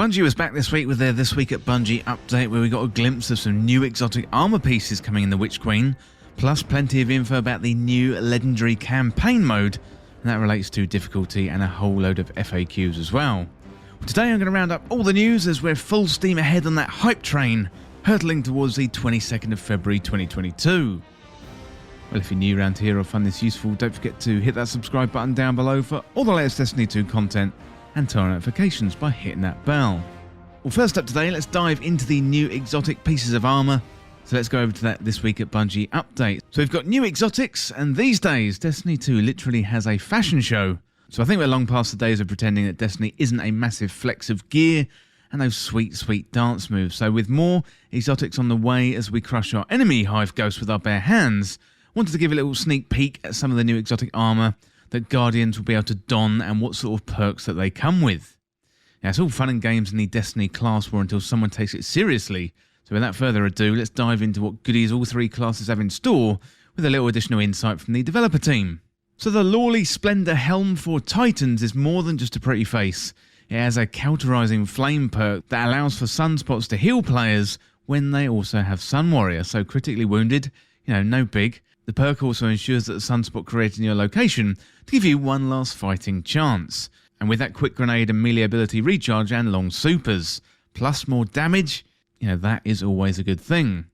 So Bungie was back this week with their This Week at Bungie update, where we got a glimpse of some new exotic armor pieces coming in the Witch Queen, plus plenty of info about the new legendary campaign mode, and that relates to difficulty and a whole load of FAQs as well. Today I'm going to round up all the news as we're full steam ahead on that hype train, hurtling towards the 22nd of February 2022. Well, if you're new around here or find this useful, don't forget to hit that subscribe button down below for all the latest Destiny 2 content, and turn on notifications by hitting that bell. Well, first up today, let's dive into the new exotic pieces of armor. So let's go over to that This Week at Bungie update. So we've got new exotics, and these days, Destiny 2 literally has a fashion show. So I think we're long past the days of pretending that Destiny isn't a massive flex of gear and those sweet, sweet dance moves. So with more exotics on the way as we crush our enemy hive ghosts with our bare hands, I wanted to give a little sneak peek at some of the new exotic armor that Guardians will be able to don and what sort of perks that they come with. Now, it's all fun and games in the Destiny class war until someone takes it seriously, so without further ado, let's dive into what goodies all three classes have in store with a little additional insight from the developer team. So the Lawley Splendor Helm for Titans is more than just a pretty face. It has a cauterizing flame perk that allows for sunspots to heal players when they also have Sun Warrior, so critically wounded, no big. The perk also ensures that the sunspot created in your location to give you one last fighting chance. And with that quick grenade and melee ability recharge and long supers, plus more damage, that is always a good thing.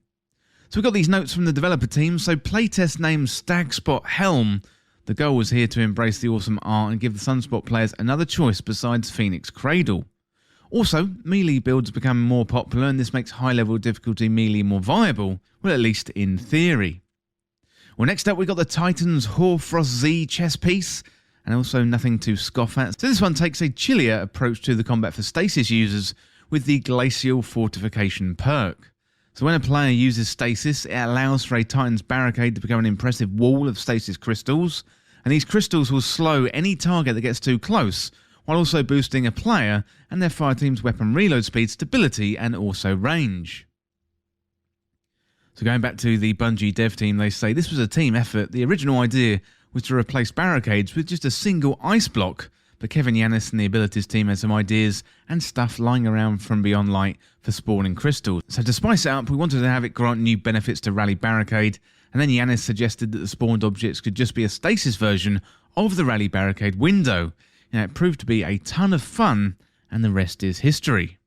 So we've got these notes from the developer team. So playtest named Stagspot Helm. The goal was here to embrace the awesome art and give the sunspot players another choice besides Phoenix Cradle. Also, melee builds become more popular, and this makes high level difficulty melee more viable, well, at least in theory. Well, next up we got the Titans Hoarfrost Z chest piece, and also nothing to scoff at. So this one takes a chillier approach to the combat for stasis users with the Glacial Fortification perk. So when a player uses stasis, it allows for a Titan's barricade to become an impressive wall of stasis crystals, and these crystals will slow any target that gets too close, while also boosting a player and their fireteam's weapon reload speed, stability, and also range. So going back to the Bungie dev team, they say this was a team effort. The original idea was to replace barricades with just a single ice block, but Kevin Yanis and the abilities team had some ideas and stuff lying around from Beyond Light for spawning crystals. So to spice it up, we wanted to have it grant new benefits to Rally Barricade, and then Yanis suggested that the spawned objects could just be a stasis version of the Rally Barricade window. It proved to be a ton of fun, and the rest is history.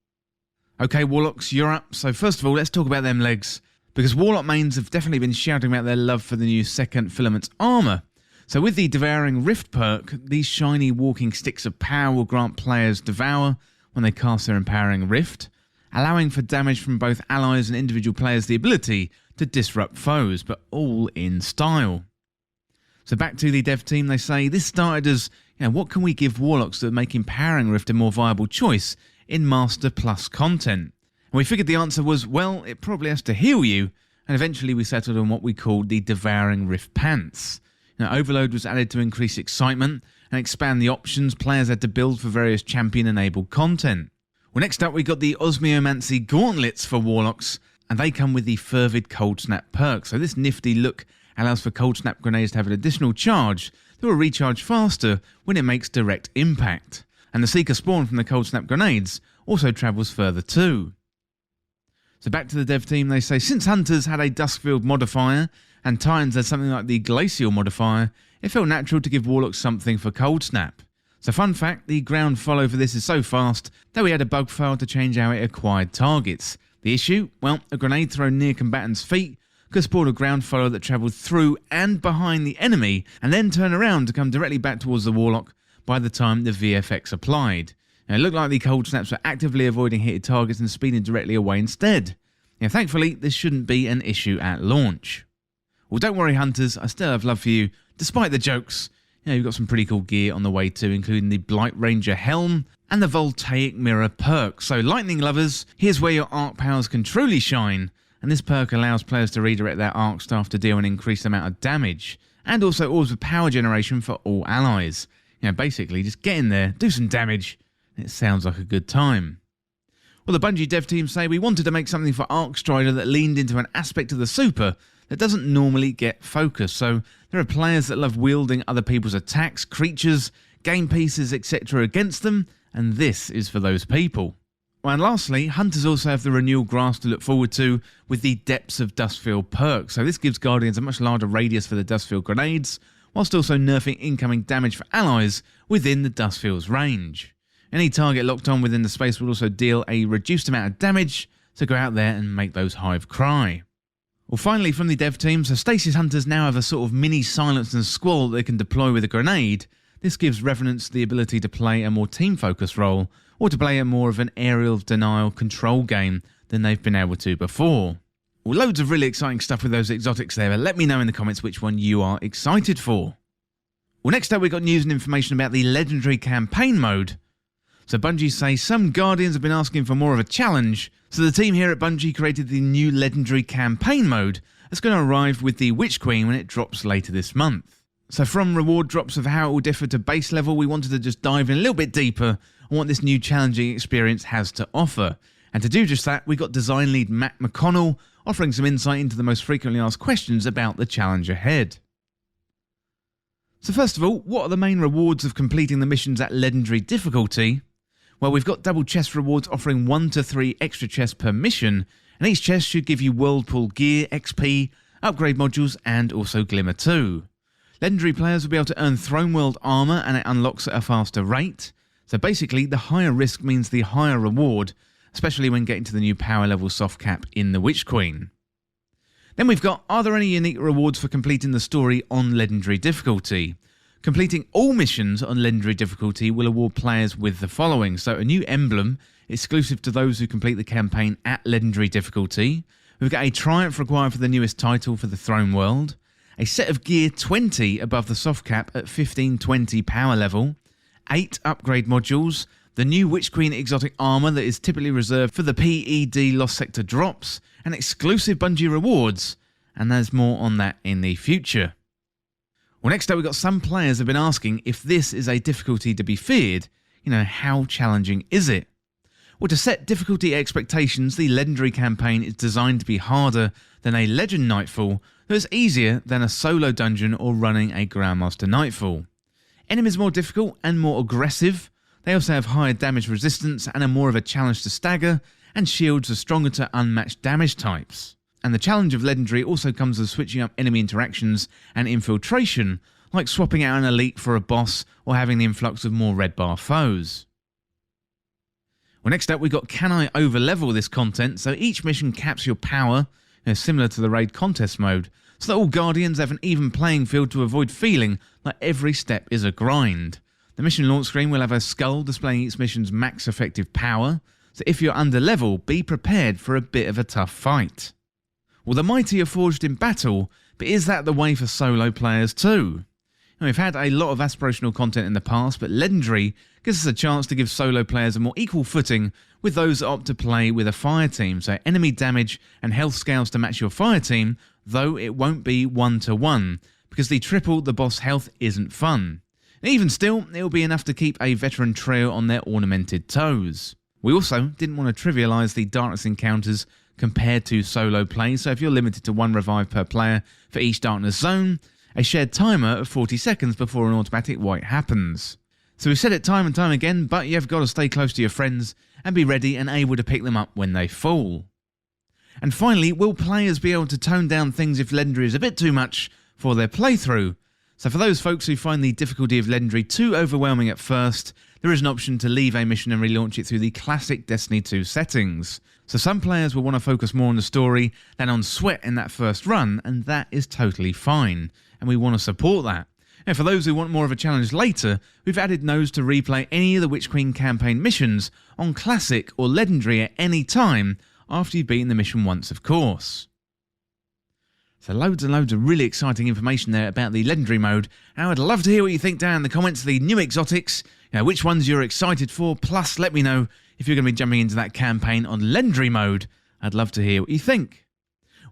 Okay, Warlocks, you're up. So first of all, let's talk about them legs, because Warlock mains have definitely been shouting about their love for the new Second Filament's armor. So with the Devouring Rift perk, these shiny walking sticks of power will grant players Devour when they cast their Empowering Rift, allowing for damage from both allies and individual players the ability to disrupt foes, but all in style. So back to the dev team, they say this started as, what can we give Warlocks that make Empowering Rift a more viable choice in Master Plus content? And we figured the answer was, well, it probably has to heal you, and eventually we settled on what we called the Devouring Rift Pants. Overload was added to increase excitement and expand the options players had to build for various champion-enabled content. Well, next up we got the Osmeomancy Gauntlets for Warlocks, and they come with the Fervid Cold Snap perk. So this nifty look allows for Cold Snap grenades to have an additional charge that will recharge faster when it makes direct impact. And the Seeker spawn from the Cold Snap grenades also travels further too. So back to the dev team, they say since Hunters had a Duskfield modifier and Titans had something like the Glacial modifier, it felt natural to give Warlocks something for Cold Snap. So fun fact, the ground follow for this is so fast that we had a bug file to change how it acquired targets. The issue? Well, a grenade thrown near combatants' feet could spawn a ground follow that travelled through and behind the enemy and then turn around to come directly back towards the Warlock by the time the VFX applied. Now, it looked like the Cold Snaps were actively avoiding hitted targets and speeding directly away instead. Thankfully, this shouldn't be an issue at launch. Well, don't worry, Hunters, I still have love for you, despite the jokes. You've got some pretty cool gear on the way too, including the Blight Ranger Helm and the Voltaic Mirror perk. So, lightning lovers, here's where your arc powers can truly shine, and this perk allows players to redirect their arc staff to deal an increased amount of damage, and also orbs with power generation for all allies. Basically, just get in there, do some damage, and it sounds like a good time. Well, the Bungie dev team say we wanted to make something for Arcstrider that leaned into an aspect of the super that doesn't normally get focus. So there are players that love wielding other people's attacks, creatures, game pieces, etc. against them, and this is for those people. And lastly, hunters also have the renewal grass to look forward to with the Depths of Dustfield perk. So this gives guardians a much larger radius for the Dustfield grenades, whilst also nerfing incoming damage for allies within the Dustfield's range. Any target locked on within the space will also deal a reduced amount of damage, so go out there and make those hive cry. Well, finally from the dev team, so Stasis Hunters now have a sort of mini Silence and Squall that they can deploy with a grenade. This gives Revenants the ability to play a more team-focused role, or to play a more of an aerial denial control game than they've been able to before. Well, loads of really exciting stuff with those exotics there, but let me know in the comments which one you are excited for. Well, next up we've got news and information about the Legendary Campaign mode. So Bungie say some Guardians have been asking for more of a challenge, so the team here at Bungie created the new Legendary Campaign mode that's going to arrive with the Witch Queen when it drops later this month. So from reward drops of how it will differ to base level, we wanted to just dive in a little bit deeper on what this new challenging experience has to offer. And to do just that, we got design lead Matt McConnell offering some insight into the most frequently asked questions about the challenge ahead. So first of all, what are the main rewards of completing the missions at legendary difficulty? Well, we've got double chest rewards offering 1 to 3 extra chests per mission, and each chest should give you Whirlpool gear, XP, upgrade modules, and also Glimmer 2. Legendary players will be able to earn Throne World armor, and it unlocks at a faster rate. So basically, the higher risk means the higher reward, especially when getting to the new power level soft cap in the Witch Queen. Then we've got, are there any unique rewards for completing the story on legendary difficulty? Completing all missions on legendary difficulty will award players with the following. So a new emblem, exclusive to those who complete the campaign at legendary difficulty. We've got a triumph required for the newest title for the Throne World. A set of gear 20 above the soft cap at 1520 power level. 8 upgrade modules. The new Witch Queen exotic armor that is typically reserved for the PED Lost Sector drops. And exclusive Bungie rewards. And there's more on that in the future. Well, next up we've got some players have been asking if this is a difficulty to be feared. How challenging is it? Well, to set difficulty expectations, the Legendary campaign is designed to be harder than a Legend Nightfall, though it's easier than a solo dungeon or running a Grandmaster Nightfall. Enemies are more difficult and more aggressive. They also have higher damage resistance and are more of a challenge to stagger, and shields are stronger to unmatched damage types. And the challenge of Legendary also comes with switching up enemy interactions and infiltration, like swapping out an elite for a boss or having the influx of more red bar foes. Well, next up we've got can I overlevel this content? So each mission caps your power, similar to the raid contest mode, so that all Guardians have an even playing field to avoid feeling like every step is a grind. The mission launch screen will have a skull displaying each mission's max effective power, so if you're under level, be prepared for a bit of a tough fight. Well, the mighty are forged in battle, but is that the way for solo players too? We've had a lot of aspirational content in the past, but Legendary gives us a chance to give solo players a more equal footing with those that opt to play with a fire team, so enemy damage and health scales to match your fire team, though it won't be 1-to-1, because the triple the boss health isn't fun. And even still, it'll be enough to keep a veteran trio on their ornamented toes. We also didn't want to trivialise the darkness encounters compared to solo play, so if you're limited to 1 revive per player for each darkness zone, a shared timer of 40 seconds before an automatic wipe happens. So we've said it time and time again, but you've got to stay close to your friends and be ready and able to pick them up when they fall. And finally, will players be able to tone down things if Legendary is a bit too much for their playthrough? So for those folks who find the difficulty of Legendary too overwhelming at first, there is an option to leave a mission and relaunch it through the classic Destiny 2 settings. So some players will want to focus more on the story than on sweat in that first run, and that is totally fine, and we want to support that. And for those who want more of a challenge later, we've added nodes to replay any of the Witch Queen campaign missions on Classic or Legendary at any time, after you've beaten the mission once, of course. So loads and loads of really exciting information there about the Legendary mode, and I'd love to hear what you think down in the comments of the new exotics, which ones you're excited for, plus let me know if you're going to be jumping into that campaign on Legendary mode. I'd love to hear what you think.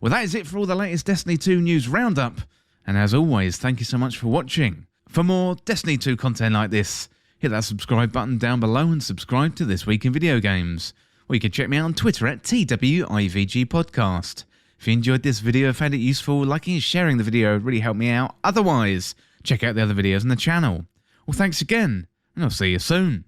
Well, that is it for all the latest Destiny 2 news roundup, and as always, thank you so much for watching. For more Destiny 2 content like this, hit that subscribe button down below and subscribe to This Week in Video Games. Or you can check me out on Twitter at TWIVG Podcast. If you enjoyed this video and found it useful, liking and sharing the video would really help me out. Otherwise, check out the other videos on the channel. Well, thanks again, and I'll see you soon.